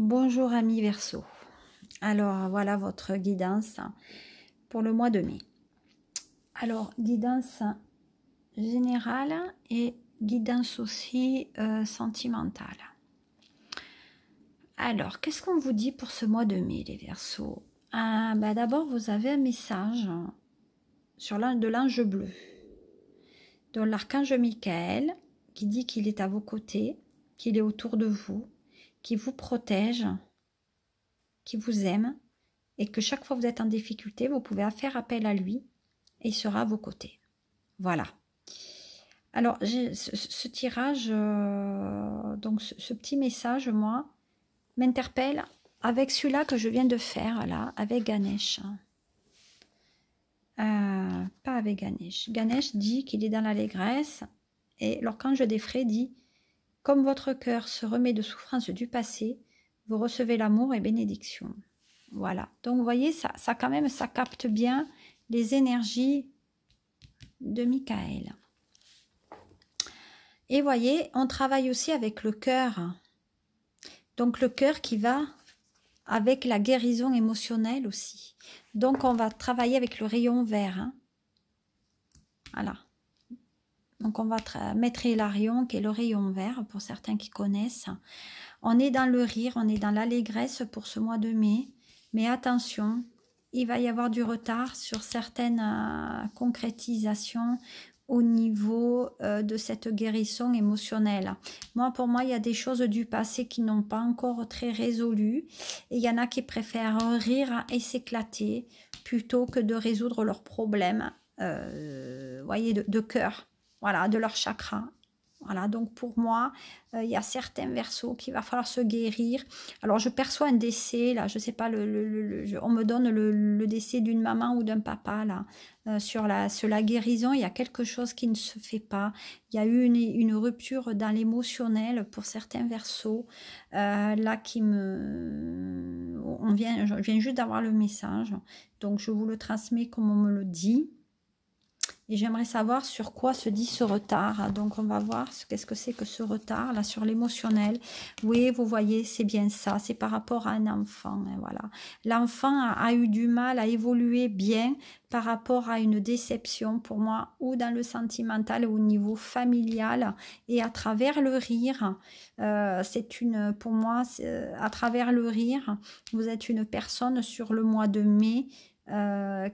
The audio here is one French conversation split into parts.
Bonjour amis Verseau. Alors voilà votre guidance pour le mois de mai. Alors guidance générale et guidance aussi sentimentale. Alors qu'est-ce qu'on vous dit pour ce mois de mai les Verseaux? D'abord vous avez un message sur de l'ange bleu, de l'archange Michael qui dit qu'il est à vos côtés, qu'il est autour de vous, qui vous protège, qui vous aime et que chaque fois que vous êtes en difficulté, vous pouvez faire appel à lui et il sera à vos côtés. Voilà. Alors, ce tirage, donc ce petit message, moi, m'interpelle avec celui-là que je viens de faire, là, avec Ganesh. Pas avec Ganesh. Ganesh dit qu'il est dans l'allégresse et l'archange des frais dit « Comme votre cœur se remet de souffrance du passé, vous recevez l'amour et bénédiction. » Voilà. Donc, vous voyez, ça quand même, ça capte bien les énergies de Michael. Et vous voyez, on travaille aussi avec le cœur. Donc, le cœur qui va avec la guérison émotionnelle aussi. Donc, on va travailler avec le rayon vert. Hein. Voilà. Donc, on va mettre l'Arion, qui est le rayon vert, pour certains qui connaissent. On est dans le rire, on est dans l'allégresse pour ce mois de mai. Mais attention, il va y avoir du retard sur certaines concrétisations au niveau de cette guérison émotionnelle. Pour moi, il y a des choses du passé qui n'ont pas encore très résolu. Et il y en a qui préfèrent rire et s'éclater plutôt que de résoudre leurs problèmes voyez, de cœur, voilà, de leur chakra. Voilà, donc pour moi, il y a certains Verseaux qu'il va falloir se guérir. Alors, je perçois un décès, là, je ne sais pas, on me donne le décès d'une maman ou d'un papa, là, sur la guérison. Il y a quelque chose qui ne se fait pas. Il y a eu une rupture dans l'émotionnel pour certains Verseaux, là, je viens juste d'avoir le message. Donc, je vous le transmets comme on me le dit. Et j'aimerais savoir sur quoi se dit ce retard. Donc, on va voir qu'est-ce que c'est que ce retard, là, sur l'émotionnel. Oui, vous voyez, c'est bien ça. C'est par rapport à un enfant. Hein, voilà. L'enfant a eu du mal à évoluer bien par rapport à une déception, pour moi, ou dans le sentimental, ou au niveau familial. Et à travers le rire, pour moi, à travers le rire, vous êtes une personne sur le mois de mai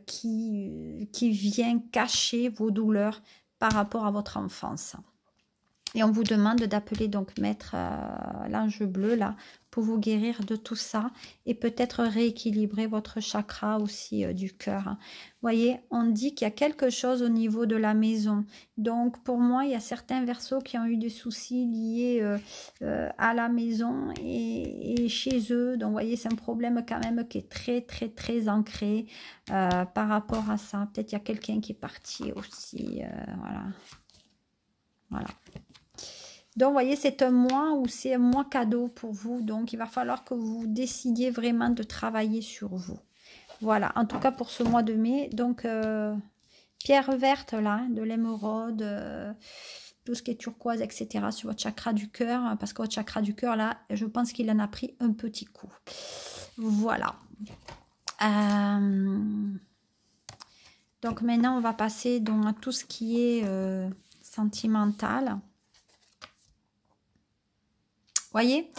qui vient cacher vos douleurs par rapport à votre enfance. Et on vous demande d'appeler donc Maître l'ange bleu là pour vous guérir de tout ça et peut-être rééquilibrer votre chakra aussi du cœur. Vous voyez, on dit qu'il y a quelque chose au niveau de la maison. Donc pour moi, il y a certains Verseaux qui ont eu des soucis liés à la maison et chez eux. Donc vous voyez, c'est un problème quand même qui est très très très ancré par rapport à ça. Peut-être il y a quelqu'un qui est parti aussi. Voilà. Voilà. Donc, vous voyez, c'est un mois où c'est un mois cadeau pour vous. Donc, il va falloir que vous décidiez vraiment de travailler sur vous. Voilà, en tout cas pour ce mois de mai. Donc, pierre verte, là, de l'émeraude, tout ce qui est turquoise, etc. sur votre chakra du cœur. Parce que votre chakra du cœur, là, je pense qu'il en a pris un petit coup. Voilà. Donc, maintenant, on va passer donc, à tout ce qui est sentimental. Voyez,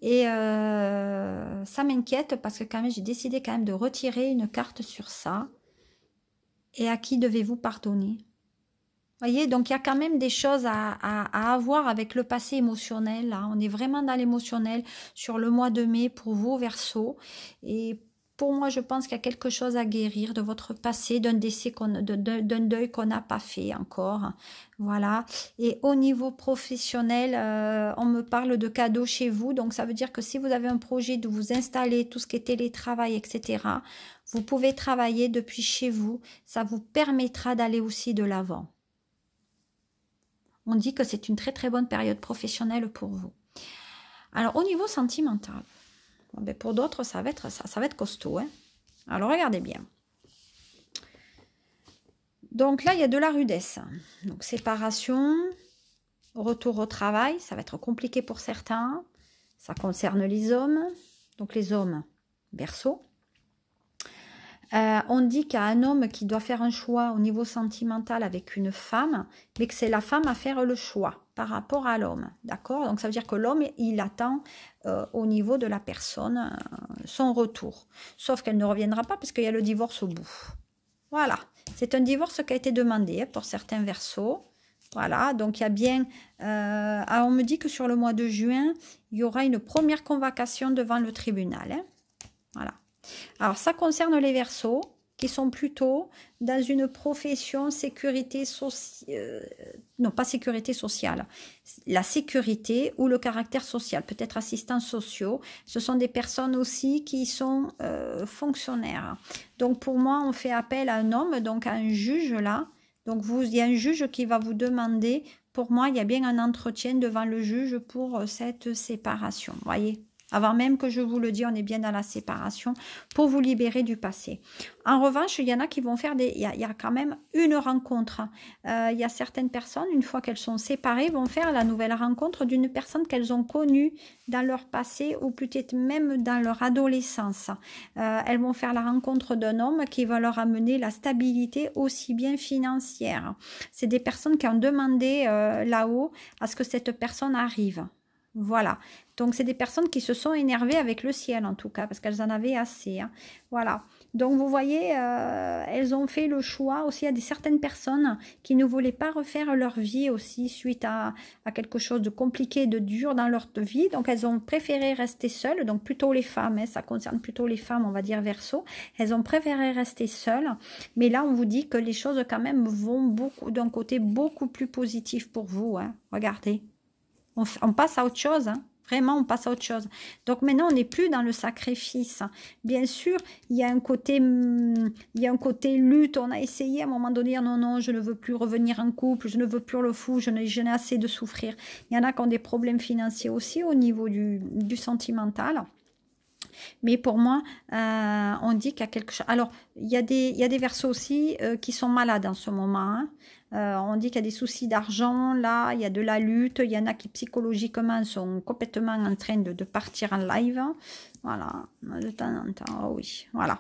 et ça m'inquiète parce que quand même j'ai décidé quand même de retirer une carte sur ça. Et à qui devez-vous pardonner? Voyez, donc il y a quand même des choses à avoir avec le passé émotionnel. Là. On est vraiment dans l'émotionnel sur le mois de mai pour vous, Verseau. Et pour moi, je pense qu'il y a quelque chose à guérir de votre passé, d'un décès, d'un deuil qu'on n'a pas fait encore. Voilà. Et au niveau professionnel, on me parle de cadeaux chez vous. Donc, ça veut dire que si vous avez un projet de vous installer, tout ce qui est télétravail, etc., vous pouvez travailler depuis chez vous. Ça vous permettra d'aller aussi de l'avant. On dit que c'est une très très bonne période professionnelle pour vous. Alors, au niveau sentimental, pour d'autres, ça va être costaud. Hein. Alors, regardez bien. Donc là, il y a de la rudesse. Donc, séparation, retour au travail. Ça va être compliqué pour certains. Ça concerne les hommes. donc les hommes Verseau. On dit qu'il y a un homme qui doit faire un choix au niveau sentimental avec une femme, mais que c'est la femme à faire le choix par rapport à l'homme, d'accord? Donc ça veut dire que l'homme, il attend au niveau de la personne son retour, sauf qu'elle ne reviendra pas parce qu'il y a le divorce au bout. Voilà, c'est un divorce qui a été demandé pour certains Verseaux. Voilà, donc il y a bien... on me dit que sur le mois de juin, il y aura une première convocation devant le tribunal, hein. Voilà. Alors, ça concerne les Verseaux qui sont plutôt dans une profession sécurité sociale, non pas sécurité sociale, la sécurité ou le caractère social, peut-être assistants sociaux. Ce sont des personnes aussi qui sont fonctionnaires. Donc, pour moi, on fait appel à un homme, donc à un juge là. Donc, il y a un juge qui va vous demander, pour moi, il y a bien un entretien devant le juge pour cette séparation, voyez. Avant même que je vous le dise, on est bien dans la séparation pour vous libérer du passé. En revanche, il y en a qui vont faire des... Il y a quand même une rencontre. Il y a certaines personnes, une fois qu'elles sont séparées, vont faire la nouvelle rencontre d'une personne qu'elles ont connue dans leur passé ou peut-être même dans leur adolescence. Elles vont faire la rencontre d'un homme qui va leur amener la stabilité aussi bien financière. C'est des personnes qui ont demandé là-haut à ce que cette personne arrive. Voilà, donc c'est des personnes qui se sont énervées avec le ciel en tout cas, parce qu'elles en avaient assez, hein. Voilà, donc vous voyez, elles ont fait le choix aussi, il y a certaines personnes qui ne voulaient pas refaire leur vie aussi suite à quelque chose de compliqué, de dur dans leur vie, donc elles ont préféré rester seules, donc plutôt les femmes, hein, ça concerne plutôt les femmes, on va dire Verseau, elles ont préféré rester seules, mais là on vous dit que les choses quand même vont d'un côté beaucoup plus positif pour vous, hein. Regardez. On passe à autre chose, hein. Vraiment, on passe à autre chose. Donc maintenant, on n'est plus dans le sacrifice. Bien sûr, il y a un côté lutte. On a essayé à un moment donné, non, non, je ne veux plus revenir en couple, je ne veux plus le fou, je n'ai assez de souffrir. Il y en a qui ont des problèmes financiers aussi au niveau du sentimental. Mais pour moi, on dit qu'il y a quelque chose. Alors, il y a des Verseaux aussi qui sont malades en ce moment, hein. On dit qu'il y a des soucis d'argent, là, il y a de la lutte. Il y en a qui psychologiquement sont complètement en train de partir en live. Voilà, de temps en temps, oh oui, voilà.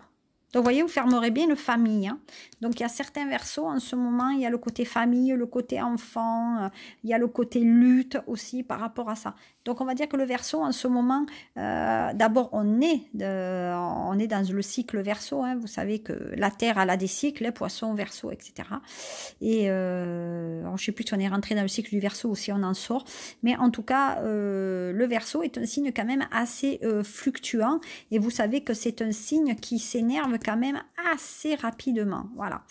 Donc, vous voyez, vous fermerez bien le famille, hein. Donc, il y a certains Verseaux en ce moment, il y a le côté famille, le côté enfant, il y a le côté lutte aussi par rapport à ça. Donc, on va dire que le Verseau en ce moment, d'abord, on est dans le cycle Verseau, hein. Vous savez que la Terre, elle a des cycles, hein, Poisson, Verseau, etc. Et alors, je ne sais plus si on est rentré dans le cycle du Verseau ou si on en sort. Mais en tout cas, le Verseau est un signe quand même assez fluctuant. Et vous savez que c'est un signe qui s'énerve quand même assez rapidement. Voilà.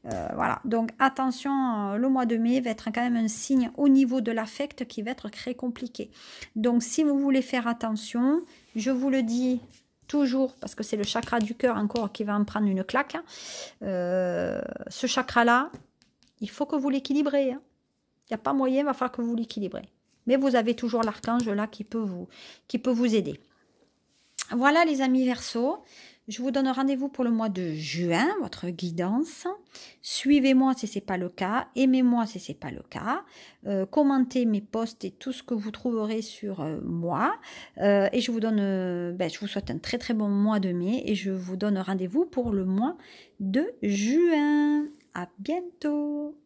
Voilà. Donc, attention, le mois de mai va être quand même un signe au niveau de l'affect qui va être très compliqué. Donc, si vous voulez faire attention, je vous le dis toujours, parce que c'est le chakra du cœur encore qui va en prendre une claque, hein. Ce chakra-là, il faut que vous l'équilibrez, hein. Il n'y a pas moyen, il va falloir que vous l'équilibrez. Mais vous avez toujours l'archange là qui peut vous aider. Voilà les amis Verseaux. Je vous donne rendez-vous pour le mois de juin, votre guidance. Suivez-moi si ce n'est pas le cas. Aimez-moi si ce n'est pas le cas. Commentez mes posts et tout ce que vous trouverez sur moi. Et je vous souhaite un très très bon mois de mai. Et je vous donne rendez-vous pour le mois de juin. À bientôt.